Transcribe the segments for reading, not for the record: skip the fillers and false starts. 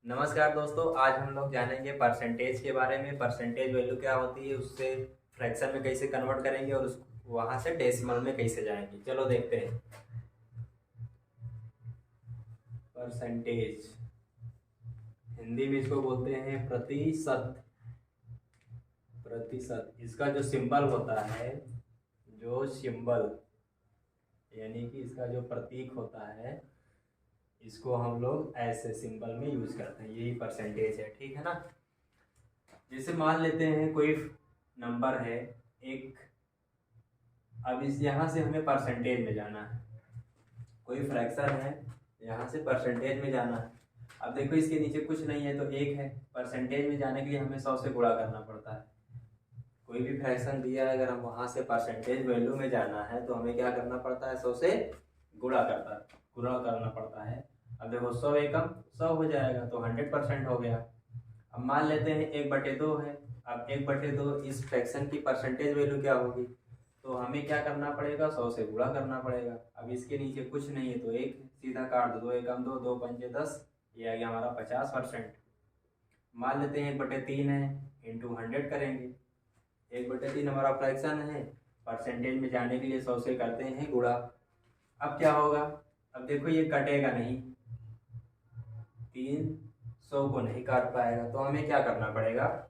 नमस्कार दोस्तों, आज हम लोग जानेंगे परसेंटेज के बारे में। परसेंटेज वैल्यू क्या होती है, उससे फ्रैक्शन में कैसे कन्वर्ट करेंगे और उस वहां से डेसिमल में कैसे जाएंगे। चलो देखते हैं। परसेंटेज हिंदी में इसको बोलते हैं प्रतिशत। प्रतिशत इसका जो सिंबल होता है, जो सिंबल यानी कि इसका जो प्रतीक होता है, इसको हम लोग ऐसे सिंबल में यूज करते हैं। यही परसेंटेज है, ठीक है ना। जैसे मान लेते हैं कोई नंबर है एक, अब इस यहाँ से हमें परसेंटेज में जाना है। कोई फ्रैक्शन है, यहाँ से परसेंटेज में जाना है। अब देखो इसके नीचे कुछ नहीं है तो एक है। परसेंटेज में जाने के लिए हमें 100 से गुणा करना पड़ता है। कोई भी फ्रैक्शन दिया है, अगर हम वहाँ से परसेंटेज वैल्यू में जाना है तो हमें क्या करना पड़ता है, 100 से गुणा करना पड़ता है। अब देखो 100 एकम 100 हो जाएगा तो 100% हो गया। अब मान लेते हैं 1/2 है। अब 1/2 इस फ्रैक्शन की परसेंटेज वैल्यू क्या होगी, तो हमें क्या करना पड़ेगा, 100 से गुणा करना पड़ेगा। अब इसके नीचे कुछ नहीं है तो एक सीधा काट दो, 2 एकम 2, 2 पंचे 10, ये आ गया हमारा 50%। मान लेते हैं 1/3 है, इंटू 100 करेंगे। 1/3 हमारा फ्रैक्शन है, परसेंटेज में जाने के लिए 100 से करते हैं गुणा। अब क्या होगा, अब देखो ये कटेगा नहीं, 300 को नहीं काट पाएगा, तो हमें क्या करना पड़ेगा।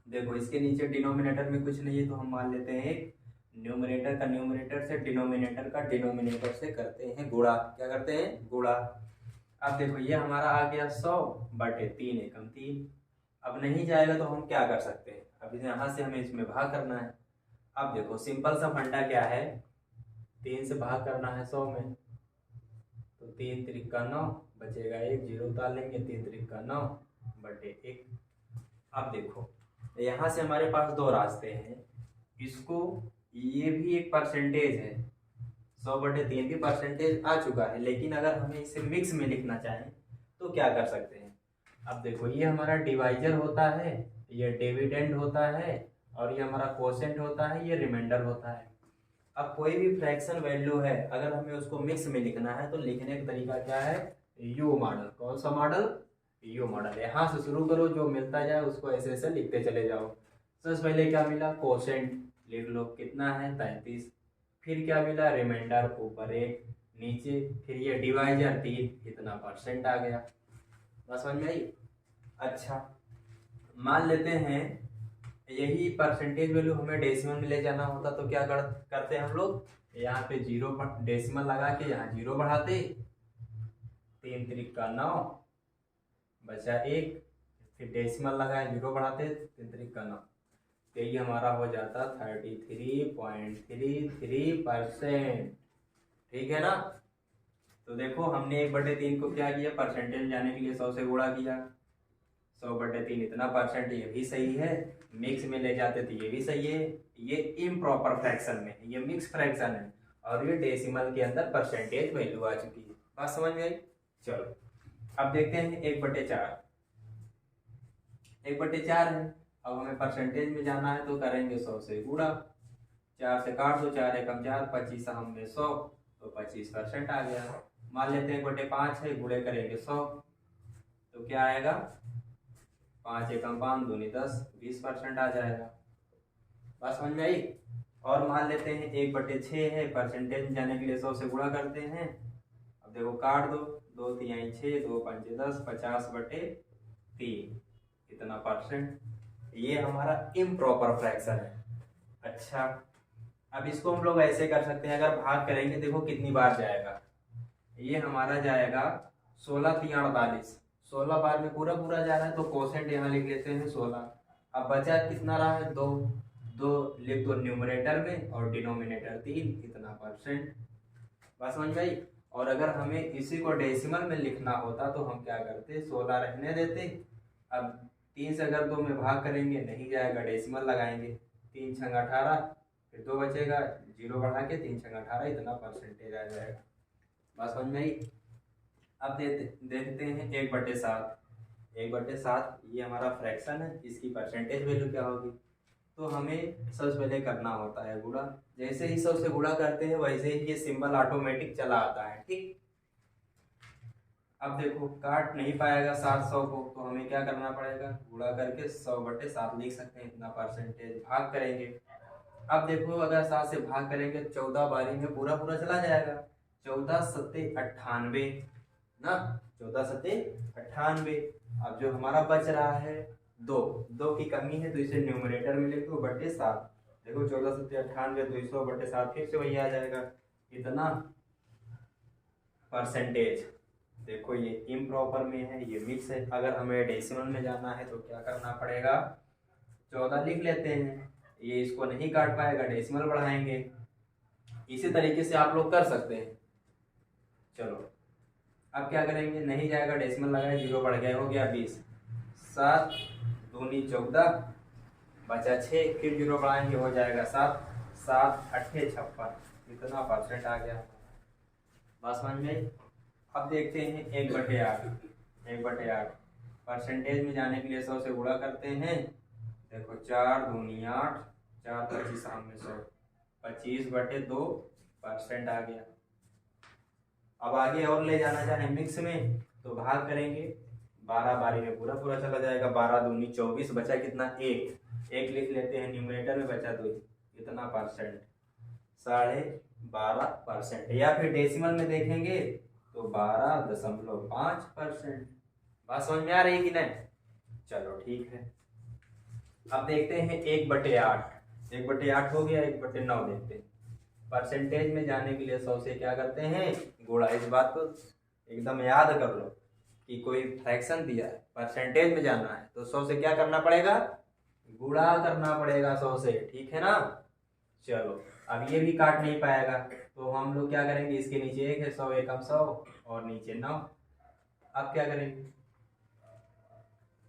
देखो इसके नीचे डिनोमिनेटर में कुछ नहीं है तो हम मान लेते हैं न्यूमरेटर का न्यूमरेटर से, डिनोमिनेटर का डिनोमिनेटर से करते हैं गुणा। क्या करते हैं, गुणा। अब देखो ये हमारा आ गया 100/3 एकम 3। अब नहीं जाएगा तो हम क्या कर सकते हैं, अब यहाँ से हमें इसमें भाग करना है। अब देखो सिंपल सा फंडा क्या है, 3 से भाग करना है 100 में, तो 3 त्रिक का 9, बचेगा 1, जीरो उतार लेंगे, 3 त्रिक का 9/1। अब देखो यहाँ से हमारे पास दो रास्ते हैं। इसको, ये भी एक परसेंटेज है, 100/3 भी परसेंटेज आ चुका है, लेकिन अगर हमें इसे मिक्स में लिखना चाहें तो क्या कर सकते हैं। अब देखो ये हमारा डिवाइजर होता है, ये डिविडेंड होता है, और ये हमारा कोसेंट होता है, ये रिमाइंडर होता है। अब कोई भी फ्रैक्शन वैल्यू है, अगर हमें उसको मिक्स में लिखना है तो लिखने का तरीका क्या है, यू मॉडल। कौन सा मॉडल, यू मॉडल। यहाँ से शुरू करो, जो मिलता जाए उसको ऐसे ऐसे लिखते चले जाओ। सबसे पहले क्या मिला, कोसेंट लिख लो, कितना है 33। फिर क्या मिला, रिमाइंडर ऊपर 1 नीचे, फिर ये डिवाइजर 3, इतना परसेंट आ गया। बस समझ में आई। अच्छा मान लेते हैं यही परसेंटेज वैल्यू हमें डेसिमल में ले जाना होता तो क्या करते हम लोग, यहाँ पे जीरो डेसिमल लगा के यहाँ जीरो बढ़ाते, 3 त्रिक का 9, बचा 1, फिर डेसिमल लगाए जीरो बढ़ाते, 3 त्रिक का 9, तो ये हमारा हो जाता 33.33%। ठीक है ना। तो देखो हमने 1/3 को क्या किया, परसेंटेज जाने के लिए 100 से गुणा किया। 100/3 इतना परसेंट, ये भी सही है। मिक्स में ले जाते तो ये भी सही है। ये इम्प्रॉपर फ्रैक्शन में, ये मिक्स फ्रैक्शन है, और ये डेसिमल के अंदर परसेंटेज वैल्यू आ चुकी है। बात समझ में आई। चलो अब देखते हैं 1/4। 1/4 है, अब हमें परसेंटेज में जाना है तो करेंगे 100 से गुणा। 4 से काट दो, 4 एकम 4, 25 हमने 100, तो 25% आ गया। मान लेते हैं 1/5 है, गुणे करेंगे 100, तो क्या आएगा, 5 एकम 5, दूनी 10, 20% आ जाएगा। बात समझ में आई। और मान लेते हैं 1/6 है, परसेंटेज में जाने के लिए 100 से गुणा करते हैं। अब देखो काट दो, 2 तिहाई 6, 2 पंचे 10, 50/3, इतना परसेंट। ये हमारा इम्प्रॉपर फ्रैक्शन है। अच्छा अब इसको हम लोग ऐसे कर सकते हैं, अगर भाग करेंगे देखो कितनी बार जाएगा, ये हमारा जाएगा 16 तिया 48, 16 बार में पूरा पूरा जा रहा है तो कोसेंट यहाँ लिख लेते हैं 16। अब बचा कितना रहा है, 2, 2 लिख दो न्यूमरेटर में और डिनोमिनेटर 3, इतना परसेंट। बात समझ में आई। और अगर हमें इसी को डेसिमल में लिखना होता तो हम क्या करते, 16 रहने देते। अब 3 से अगर 2 में भाग करेंगे नहीं जाएगा, डेसिमल लगाएंगे, 3 छंग 18, फिर 2 बचेगा, जीरो बढ़ा के 3 छंग 18, इतना परसेंटेज आ जाएगा। बात समझ में आई। अब देखते हैं 1/7। 1/7 ये हमारा फ्रैक्शन है, इसकी परसेंटेज वैल्यू क्या होगी, तो हमें सबसे पहले करना होता है गुणा। जैसे ही 100 से गुणा करते हैं वैसे ही ये सिंबल ऑटोमेटिक चला आता है। ठीक, अब देखो काट नहीं पाएगा 700 को, तो हमें क्या करना पड़ेगा, गुणा करके 100/7 लिख सकते हैं, इतना परसेंटेज। भाग करेंगे, अब देखो अगर 7 से भाग करेंगे 14 बारी में पूरा पूरा चला जाएगा। 14 सत्ते 98 ना, 14 सत्ते 98। अब जो हमारा बच रहा है दो की कमी है, तो इसे न्यूमरेटर में लिख दो बटे 7। देखो 14 सत्ते 98, 200/7 फिर से वही आ जाएगा, इतना परसेंटेज। देखो ये इम्प्रॉपर में है, ये मिक्स है। अगर हमें डेसिमल में जाना है तो क्या करना पड़ेगा, 14 लिख लेते हैं, ये इसको नहीं काट पाएगा, डेसिमल बढ़ाएंगे। इसी तरीके से आप लोग कर सकते हैं। चलो अब क्या करेंगे, नहीं जाएगा, डेसिमल लगाए, 0 बढ़ गया, हो गया 20। 7 दूनी 14, बचा 6, फिर 0 बढ़ाएंगे, हो जाएगा 7। 7 8 56, इतना परसेंट आ गया। बात समझ में। अब देखते हैं 1/8। 1/8 परसेंटेज में जाने के लिए 100 से गुणा करते हैं। देखो 4 दूनी 8, 4 25 सामने 100, 25/2% आ गया। अब आगे और ले जाना चाहे मिक्स में तो भाग करेंगे, 12 बारी में पूरा पूरा चला जाएगा। 12 दूनी 24, बचा कितना, 1 लिख लेते हैं, न्यूमरेटर में बचा 2, इतना परसेंट, 12.5%। या फिर डेसिमल में देखेंगे तो 12.5%। बात समझ में आ रही कि नहीं। चलो ठीक है, अब देखते हैं 1/8। 1/8 हो गया, 1/9 देखते हैं। परसेंटेज में जाने के लिए 100 से क्या करते हैं, गुणा। इस बात को एकदम याद कर लो कि कोई फ्रैक्शन दिया है, परसेंटेज में जाना है तो 100 से क्या करना पड़ेगा, गुणा करना पड़ेगा 100 से, ठीक है ना। चलो अब ये भी काट नहीं पाएगा, तो हम लोग क्या करेंगे, इसके नीचे 1 है, 100 एकम 100 और नीचे 9। अब क्या करेंगे,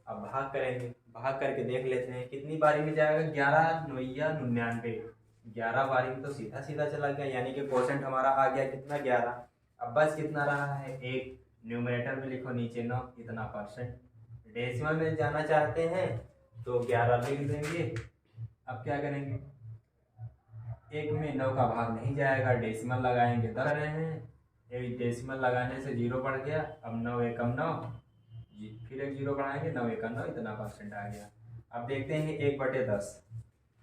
अब भाग करेंगे, भाग करके देख लेते हैं कितनी बारी में जाएगा। 11 9 99, 11 बारी में तो सीधा सीधा चला गया, यानी कि क्वोशेंट हमारा आ गया कितना, 11। अब बस कितना रहा है, 1। न्यूमरेटर में लिखो, नीचे 9, इतना परसेंट। डेसिमल में जाना चाहते हैं तो 11 लिख देंगे। अब क्या करेंगे, 1 में 9 का भाग नहीं जाएगा, डेसिमल लगाएंगे, 10 रहे हैं। एक डेसिमल लगाने से 0 बढ़ गया, अब 9 एकम 9, फिर एक 0 बढ़ाएंगे, 9 एकम 9, इतना परसेंट आ गया। अब देखते हैं 1/10।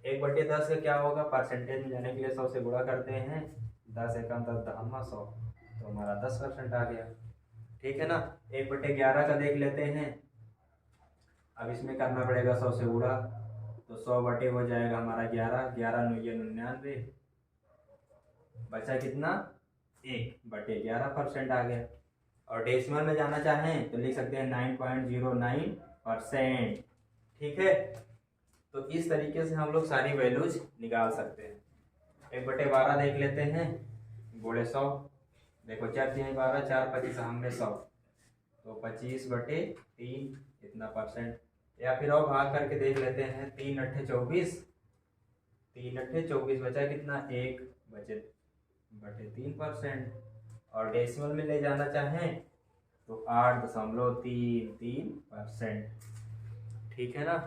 1/10 का क्या होगा, परसेंटेज में जाने के लिए 100 से गुणा करते हैं, 10 एकम 10 10 100, तो हमारा 10% आ गया, ठीक है ना। 1/11 का देख लेते हैं। अब इसमें करना पड़ेगा 100 से गुणा, तो 100 बटे हो जाएगा हमारा 11, 11 9 99, बचा कितना, 1/11% आ गया। और डेसिमल में जाना चाहें तो लिख सकते हैं 9.09%, ठीक है। तो इस तरीके से हम लोग सारी वैल्यूज निकाल सकते हैं। 1/12 देख लेते हैं, गुणे 100, देखो 4 3 12, 4 25 हमने 100, तो 25/3, इतना परसेंट। या फिर और भाग करके देख लेते हैं, 3 8 24, 3 8 24, बचा कितना, 1 बचे 3%। और डेसिमल में ले जाना चाहें तो 8.33%, ठीक है ना।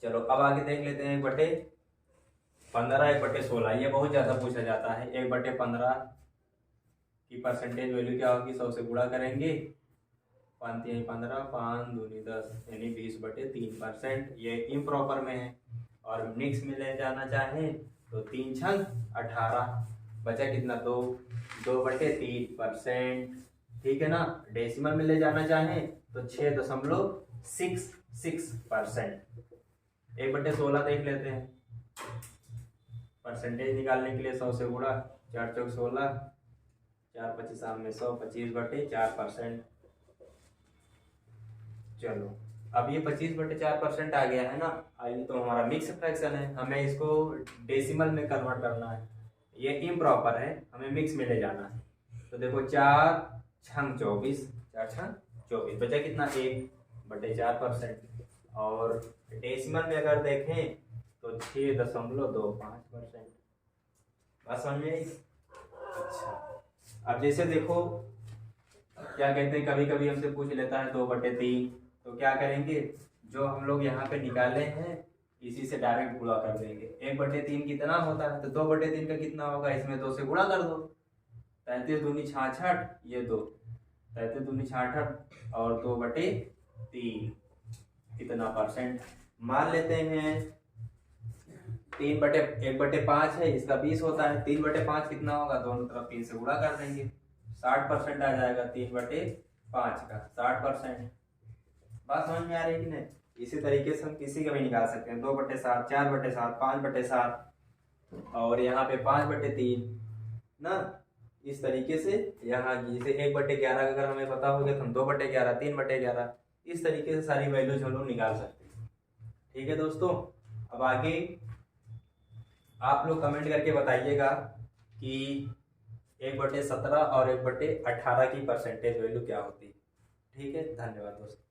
चलो अब आगे देख लेते हैं 1/15, 1/16, ये बहुत ज़्यादा पूछा जाता है। 1/15 की परसेंटेज वैल्यू क्या होगी, 100 से गुणा करेंगे, 5 3 15, 5 दूनी 10, यानी 20/3%। ये इम्प्रॉपर में है। और मिक्स में ले जाना चाहें तो 3 छंग 18, बचा कितना, 2/3%, ठीक है ना। डेसिमल में ले जाना चाहें तो 6.66%। 1/16 देख लेते हैं, परसेंटेज निकालने के लिए 100 से गुणा, 4 चौक 16, 4 25 में 100, 25/4%। चलो अब ये 25/4% आ गया है ना। आइए, तो हमारा मिक्स फ्रैक्शन है, हमें इसको डेसिमल में कन्वर्ट करना है। ये इम्प्रॉपर है, हमें मिक्स में ले जाना है। तो देखो 4 छंग 24, 4 छंग 24, बचा कितना, 1/4%। और डेसिमल में अगर देखें तो 6.25%। बात समझ में आई। अच्छा, अब जैसे देखो क्या कहते हैं, कभी कभी हमसे पूछ लेता है 2/3, तो क्या करेंगे, जो हम लोग यहाँ पे निकाले हैं इसी से डायरेक्ट गुणा कर देंगे। 1/3 कितना होता है, तो 2/3 का कितना होगा, इसमें 2 से गुणा कर दो, 35 दूनी 66, ये 2, 33 दूनी 66 और 2/3 कितना परसेंट मान लेते हैं। 1/5 है, इसका 20 होता है। 3/5 कितना होगा, दोनों तरफ 3 से गुणा कर देंगे, 60% आ जाएगा 3/5 का 60%। बात समझ में आ रही है कि नहीं? इसी तरीके से हम किसी का भी निकाल सकते हैं, 2/7, 4/7, 5/7 और यहाँ पे 5/3 ना। इस तरीके से यहाँ जैसे 1/11 अगर हमें पता हो गया तो हम 2/11, 3/11 इस तरीके से सारी वैल्यूज हम लोग निकाल सकते हैं। ठीक है दोस्तों, अब आगे आप लोग कमेंट करके बताइएगा कि 1/17 और 1/18 की परसेंटेज वैल्यू क्या होती है। ठीक है, धन्यवाद दोस्तों।